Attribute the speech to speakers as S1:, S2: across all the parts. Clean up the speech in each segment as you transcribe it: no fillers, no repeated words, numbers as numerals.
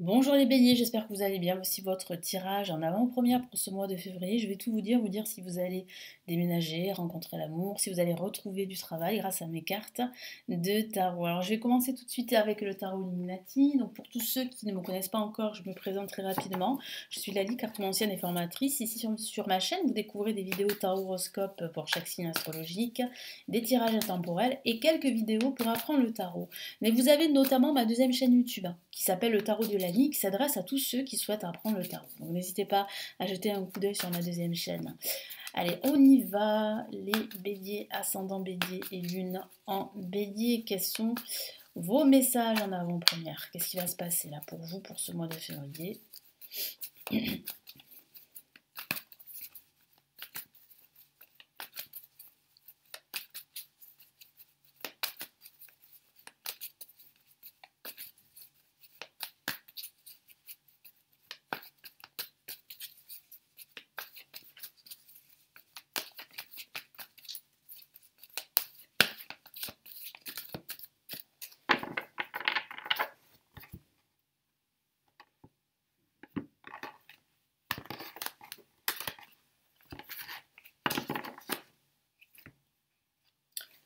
S1: Bonjour les béliers, j'espère que vous allez bien. Voici votre tirage en avant-première pour ce mois de février. Je vais tout vous dire si vous allez déménager, rencontrer l'amour, si vous allez retrouver du travail grâce à mes cartes de tarot. Alors je vais commencer tout de suite avec le tarot Illuminati. Donc pour tous ceux qui ne me connaissent pas encore, je me présente très rapidement. Je suis Lali, cartomancienne et formatrice. Ici sur ma chaîne, vous découvrez des vidéos tarot horoscope pour chaque signe astrologique, des tirages intemporels et quelques vidéos pour apprendre le tarot. Mais vous avez notamment ma deuxième chaîne YouTube qui s'appelle le Tarot de Lali, qui s'adresse à tous ceux qui souhaitent apprendre le tarot. Donc n'hésitez pas à jeter un coup d'œil sur ma deuxième chaîne. Allez, on y va, les béliers, ascendant bélier et lune en bélier. Quels sont vos messages en avant-première? Qu'est-ce qui va se passer là pour vous pour ce mois de février?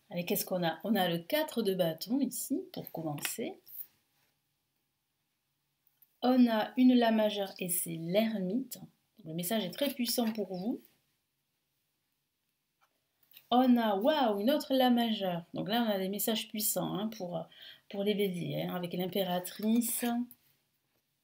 S1: Allez, qu'est-ce qu'on a? On a le 4 de bâton ici, pour commencer. On a une La majeure et c'est l'ermite. Le message est très puissant pour vous. On a, waouh, une autre La majeure. Donc là, on a des messages puissants hein, pour les béliers, hein, avec l'impératrice.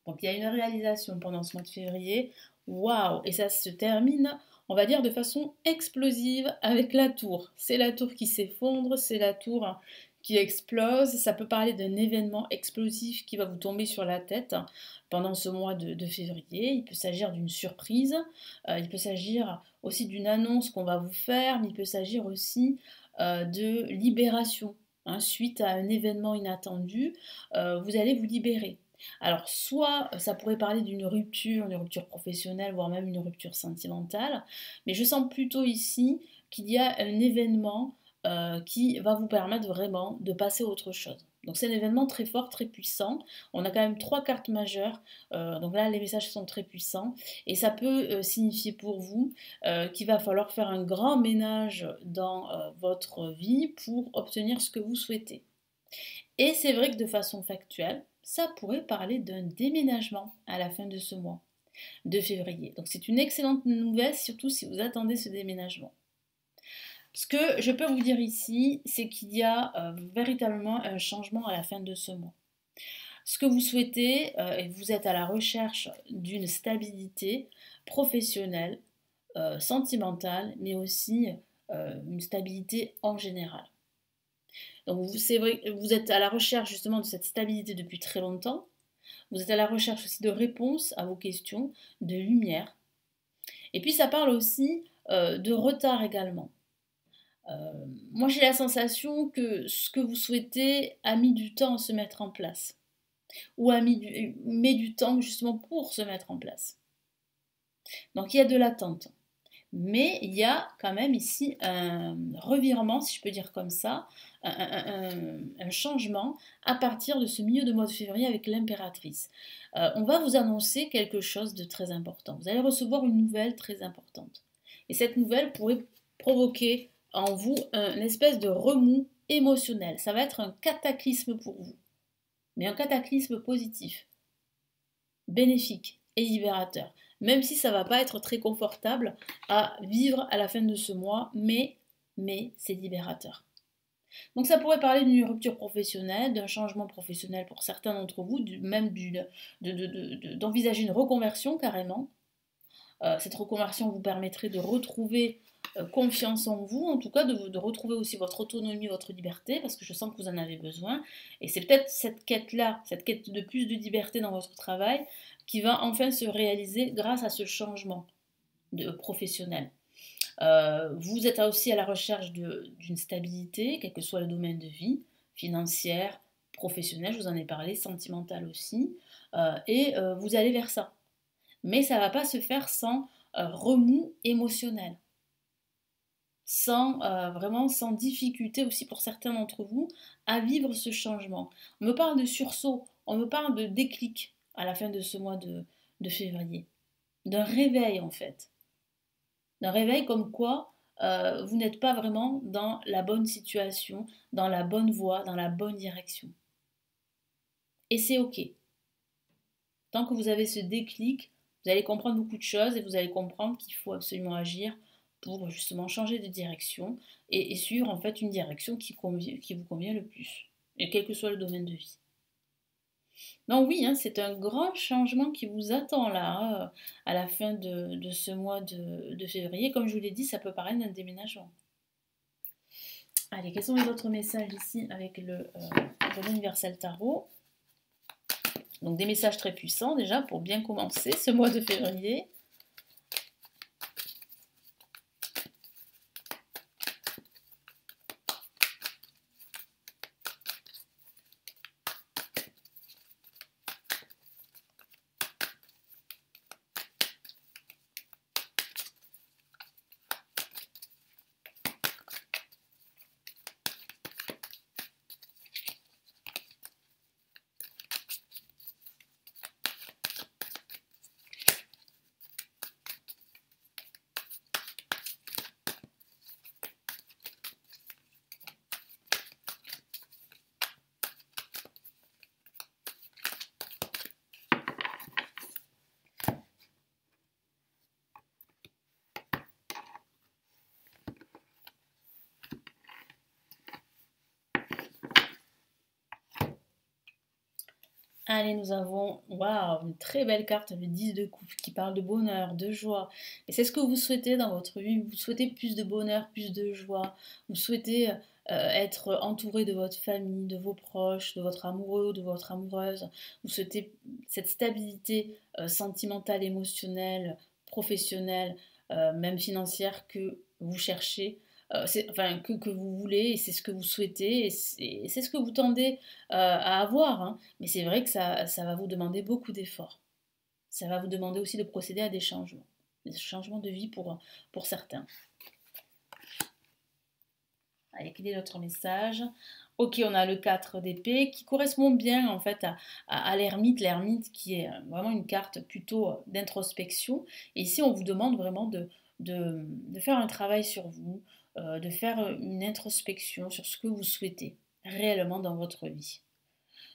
S1: Donc il y a une réalisation pendant ce mois de février. Waouh! Et ça se termine, on va dire, de façon explosive avec la tour. C'est la tour qui s'effondre, c'est la tour qui explose. Ça peut parler d'un événement explosif qui va vous tomber sur la tête pendant ce mois de février. Il peut s'agir d'une surprise, il peut s'agir aussi d'une annonce qu'on va vous faire, mais il peut s'agir aussi de libération. Hein, suite à un événement inattendu, vous allez vous libérer. Alors, soit ça pourrait parler d'une rupture professionnelle, voire même une rupture sentimentale, mais je sens plutôt ici qu'il y a un événement qui va vous permettre vraiment de passer à autre chose. Donc c'est un événement très fort, très puissant. On a quand même trois cartes majeures, donc là les messages sont très puissants et ça peut signifier pour vous qu'il va falloir faire un grand ménage dans votre vie pour obtenir ce que vous souhaitez. Et c'est vrai que de façon factuelle, ça pourrait parler d'un déménagement à la fin de ce mois de février. Donc c'est une excellente nouvelle, surtout si vous attendez ce déménagement. Ce que je peux vous dire ici, c'est qu'il y a véritablement un changement à la fin de ce mois. Ce que vous souhaitez, et vous êtes à la recherche d'une stabilité professionnelle, sentimentale, mais aussi une stabilité en général. Donc c'est vrai, vous êtes à la recherche justement de cette stabilité depuis très longtemps. Vous êtes à la recherche aussi de réponses à vos questions, de lumière. Et puis ça parle aussi de retard également. Moi j'ai la sensation que ce que vous souhaitez a mis du temps à se mettre en place. Ou met du temps justement pour se mettre en place. Donc il y a de l'attente. Mais il y a quand même ici un revirement, si je peux dire comme ça, un changement à partir de ce milieu de mois de février avec l'impératrice. On va vous annoncer quelque chose de très important. Vous allez recevoir une nouvelle très importante. Et cette nouvelle pourrait provoquer en vous une espèce de remous émotionnel. Ça va être un cataclysme pour vous, mais un cataclysme positif, bénéfique et libérateur. Même si ça ne va pas être très confortable à vivre à la fin de ce mois, mais c'est libérateur. Donc ça pourrait parler d'une rupture professionnelle, d'un changement professionnel pour certains d'entre vous, même d'envisager une reconversion carrément. Cette reconversion vous permettrait de retrouver confiance en vous, en tout cas de retrouver aussi votre autonomie, votre liberté, parce que je sens que vous en avez besoin. Et c'est peut-être cette quête-là, cette quête de plus de liberté dans votre travail, qui va enfin se réaliser grâce à ce changement professionnel. Vous êtes aussi à la recherche d'une stabilité, quel que soit le domaine de vie, financière, professionnelle, je vous en ai parlé, sentimentale aussi, et vous allez vers ça. Mais ça ne va pas se faire sans remous émotionnel, vraiment sans difficulté aussi pour certains d'entre vous à vivre ce changement. On me parle de sursaut, on me parle de déclic. à la fin de ce mois de février. D'un réveil en fait. D'un réveil comme quoi vous n'êtes pas vraiment dans la bonne situation, dans la bonne voie, dans la bonne direction. Et c'est OK. Tant que vous avez ce déclic, vous allez comprendre beaucoup de choses et vous allez comprendre qu'il faut absolument agir pour justement changer de direction et suivre en fait une direction qui vous convient le plus, et quel que soit le domaine de vie. Donc oui, hein, c'est un grand changement qui vous attend là, hein, à la fin de ce mois de février. Comme je vous l'ai dit, ça peut paraître un déménagement. Allez, quels sont les autres messages ici avec le universel tarot? Donc des messages très puissants déjà pour bien commencer ce mois de février. Allez, nous avons, waouh, une très belle carte, le 10 de coupe, qui parle de bonheur, de joie. Et c'est ce que vous souhaitez dans votre vie. Vous souhaitez plus de bonheur, plus de joie. Vous souhaitez être entouré de votre famille, de vos proches, de votre amoureux, de votre amoureuse. Vous souhaitez cette stabilité sentimentale, émotionnelle, professionnelle, même financière que vous cherchez. Enfin, que vous voulez, et c'est ce que vous souhaitez, et c'est ce que vous tendez à avoir, hein. Mais c'est vrai que ça va vous demander beaucoup d'efforts. Ça va vous demander aussi de procéder à des changements de vie pour certains. Allez, quel est notre message? Ok, on a le 4 d'épée qui correspond bien en fait à l'ermite, l'ermite qui est vraiment une carte plutôt d'introspection. Et ici, on vous demande vraiment de faire un travail sur vous, de faire une introspection sur ce que vous souhaitez réellement dans votre vie.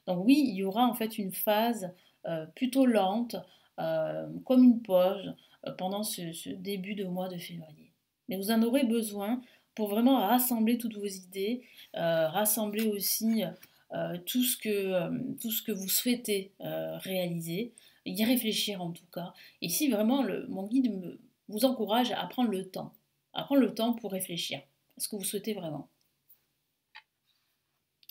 S1: Donc oui, il y aura en fait une phase plutôt lente, comme une pause, pendant ce début de mois de février. Mais vous en aurez besoin pour vraiment rassembler toutes vos idées, rassembler aussi tout ce que vous souhaitez réaliser, y réfléchir en tout cas. Et si vraiment mon guide vous encourage à prendre le temps pour réfléchir à ce que vous souhaitez vraiment.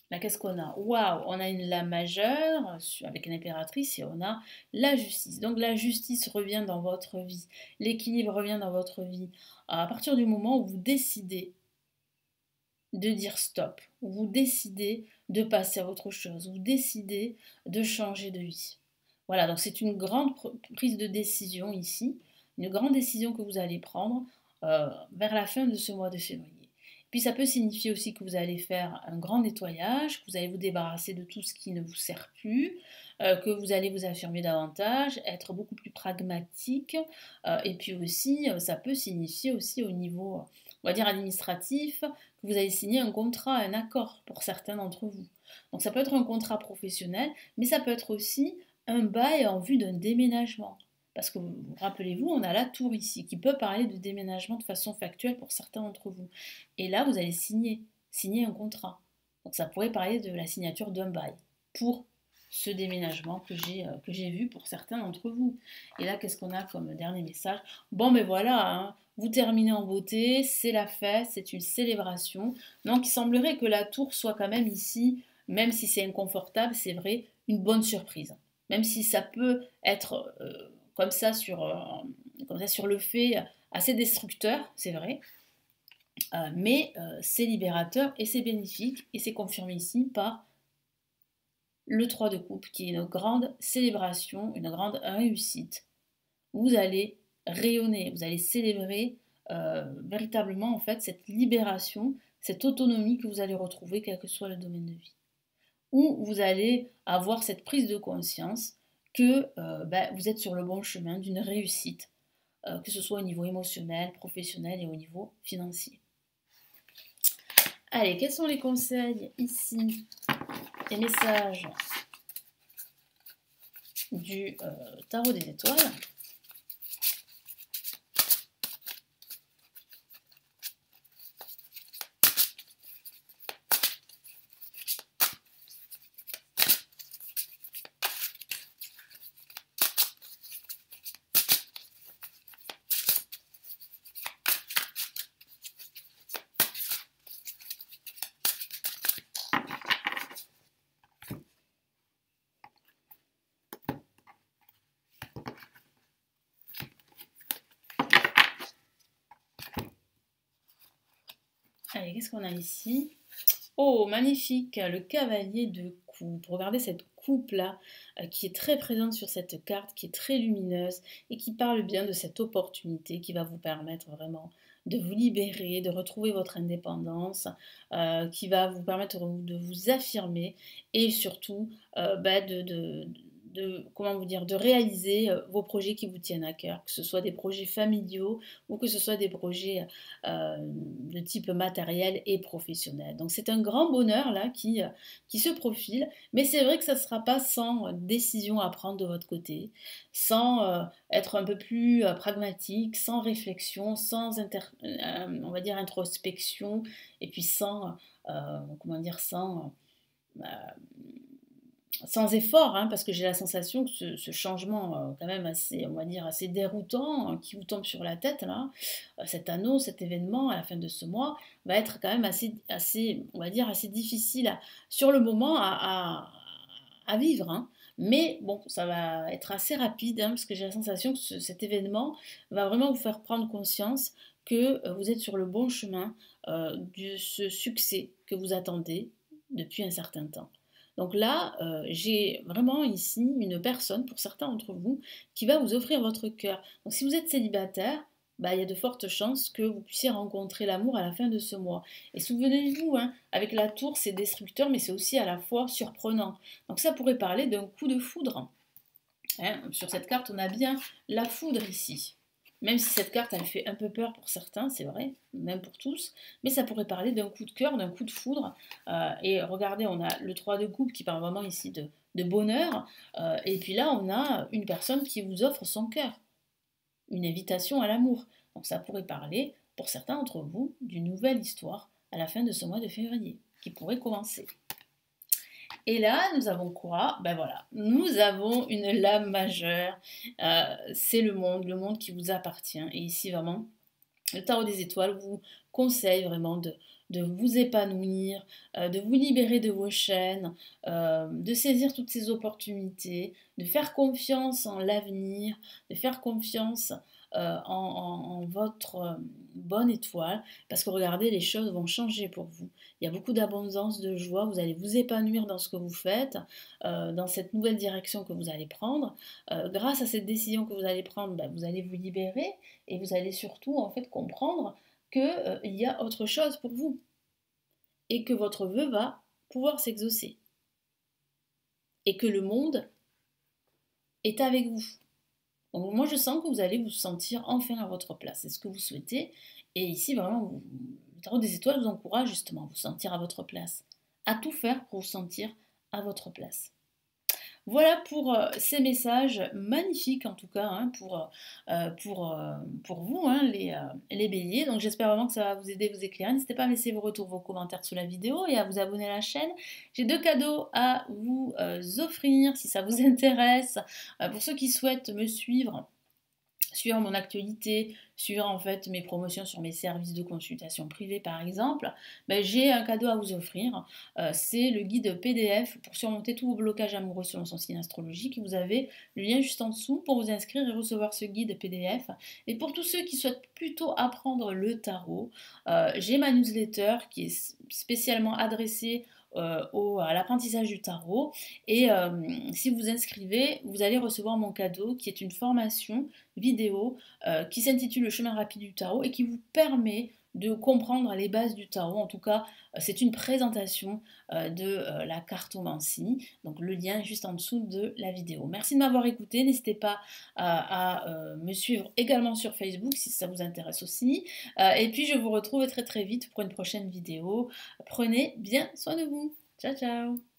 S1: Là, qu'est-ce qu'on a? Waouh, on a une lame majeure avec une impératrice et on a la justice. Donc la justice revient dans votre vie, l'équilibre revient dans votre vie. À partir du moment où vous décidez de dire stop, où vous décidez de passer à autre chose, vous décidez de changer de vie. Voilà, donc c'est une grande prise de décision ici, une grande décision que vous allez prendre vers la fin de ce mois de février. Puis ça peut signifier aussi que vous allez faire un grand nettoyage, que vous allez vous débarrasser de tout ce qui ne vous sert plus, que vous allez vous affirmer davantage, être beaucoup plus pragmatique. Et puis aussi, ça peut signifier aussi au niveau, on va dire, administratif, que vous allez signer un contrat, un accord pour certains d'entre vous. Donc ça peut être un contrat professionnel, mais ça peut être aussi un bail en vue d'un déménagement. Parce que, rappelez-vous, on a la tour ici qui peut parler de déménagement de façon factuelle pour certains d'entre vous. Et là, vous allez signer un contrat. Donc ça pourrait parler de la signature d'un bail pour ce déménagement que j'ai vu pour certains d'entre vous. Et là, qu'est-ce qu'on a comme dernier message? Bon, mais voilà, hein, vous terminez en beauté, c'est la fête, c'est une célébration. Donc il semblerait que la tour soit quand même ici, même si c'est inconfortable, c'est vrai, une bonne surprise. Même si ça peut être comme ça sur le fait assez destructeur, c'est vrai, mais c'est libérateur et c'est bénéfique et c'est confirmé ici par le 3 de coupe qui est une grande célébration, une grande réussite. Vous allez rayonner, vous allez célébrer véritablement en fait cette libération, cette autonomie que vous allez retrouver quel que soit le domaine de vie. Où vous allez avoir cette prise de conscience que vous êtes sur le bon chemin d'une réussite, que ce soit au niveau émotionnel, professionnel et au niveau financier. Allez, quels sont les conseils ici, les messages du tarot des étoiles? Allez, qu'est-ce qu'on a ici? Oh, magnifique, le cavalier de coupe. Regardez cette coupe-là qui est très présente sur cette carte, qui est très lumineuse et qui parle bien de cette opportunité qui va vous permettre vraiment de vous libérer, de retrouver votre indépendance, qui va vous permettre de vous affirmer et surtout comment vous dire, de réaliser vos projets qui vous tiennent à cœur, que ce soit des projets familiaux ou que ce soit des projets de type matériel et professionnel. Donc c'est un grand bonheur là qui se profile, mais c'est vrai que ça ne sera pas sans décision à prendre de votre côté, sans être un peu plus pragmatique, sans réflexion, sans on va dire introspection, et puis comment dire, euh, sans effort, hein, parce que j'ai la sensation que ce changement quand même assez, on va dire, assez déroutant, qui vous tombe sur la tête, là, cet anneau, cet événement à la fin de ce mois, va être quand même assez on va dire, assez difficile sur le moment à vivre. Hein. Mais bon, ça va être assez rapide, hein, parce que j'ai la sensation que cet événement va vraiment vous faire prendre conscience que vous êtes sur le bon chemin de ce succès que vous attendez depuis un certain temps. Donc là, j'ai vraiment ici une personne, pour certains d'entre vous, qui va vous offrir votre cœur. Donc si vous êtes célibataire, il y a de fortes chances que vous puissiez rencontrer l'amour à la fin de ce mois. Et souvenez-vous, hein, avec la tour, c'est destructeur, mais c'est aussi à la fois surprenant. Donc ça pourrait parler d'un coup de foudre. Hein. Sur cette carte, on a bien la foudre ici. Même si cette carte, elle fait un peu peur pour certains, c'est vrai, même pour tous, mais ça pourrait parler d'un coup de cœur, d'un coup de foudre. Et regardez, on a le 3 de coupe qui parle vraiment ici de bonheur. Et puis là, on a une personne qui vous offre son cœur, une invitation à l'amour. Donc ça pourrait parler, pour certains d'entre vous, d'une nouvelle histoire à la fin de ce mois de février, qui pourrait commencer. Et là, nous avons quoi? Ben voilà, nous avons une lame majeure. C'est le monde qui vous appartient. Et ici, vraiment, le tarot des étoiles vous conseille vraiment de vous épanouir, de vous libérer de vos chaînes, de saisir toutes ces opportunités, de faire confiance en l'avenir, de faire confiance en votre bonne étoile, parce que regardez, les choses vont changer pour vous. Il y a beaucoup d'abondance, de joie, vous allez vous épanouir dans ce que vous faites, dans cette nouvelle direction que vous allez prendre. Grâce à cette décision que vous allez prendre, vous allez vous libérer et vous allez surtout en fait comprendre qu'il y a autre chose pour vous et que votre vœu va pouvoir s'exaucer et que le monde est avec vous. Donc moi je sens que vous allez vous sentir enfin à votre place, c'est ce que vous souhaitez. Et ici vraiment, le tarot des étoiles vous encourage justement à vous sentir à votre place, à tout faire pour vous sentir à votre place. Voilà pour ces messages magnifiques en tout cas hein, pour vous hein, les béliers. Donc j'espère vraiment que ça va vous aider, vous éclairer. N'hésitez pas à me laisser vos retours, vos commentaires sous la vidéo et à vous abonner à la chaîne. J'ai 2 cadeaux à vous offrir si ça vous intéresse. Pour ceux qui souhaitent me suivre mon actualité, suivre en fait mes promotions sur mes services de consultation privée par exemple, j'ai un cadeau à vous offrir. C'est le guide PDF pour surmonter tous vos blocages amoureux selon son signe astrologique. Vous avez le lien juste en dessous pour vous inscrire et recevoir ce guide PDF. Et pour tous ceux qui souhaitent plutôt apprendre le tarot, j'ai ma newsletter qui est spécialement adressée à l'apprentissage du tarot et si vous inscrivez, vous allez recevoir mon cadeau qui est une formation vidéo qui s'intitule Le chemin rapide du tarot et qui vous permet de comprendre les bases du tarot. En tout cas, c'est une présentation de la cartomancie. Donc le lien est juste en dessous de la vidéo. Merci de m'avoir écouté. N'hésitez pas à me suivre également sur Facebook si ça vous intéresse aussi. Et puis je vous retrouve très très vite pour une prochaine vidéo. Prenez bien soin de vous. Ciao ciao.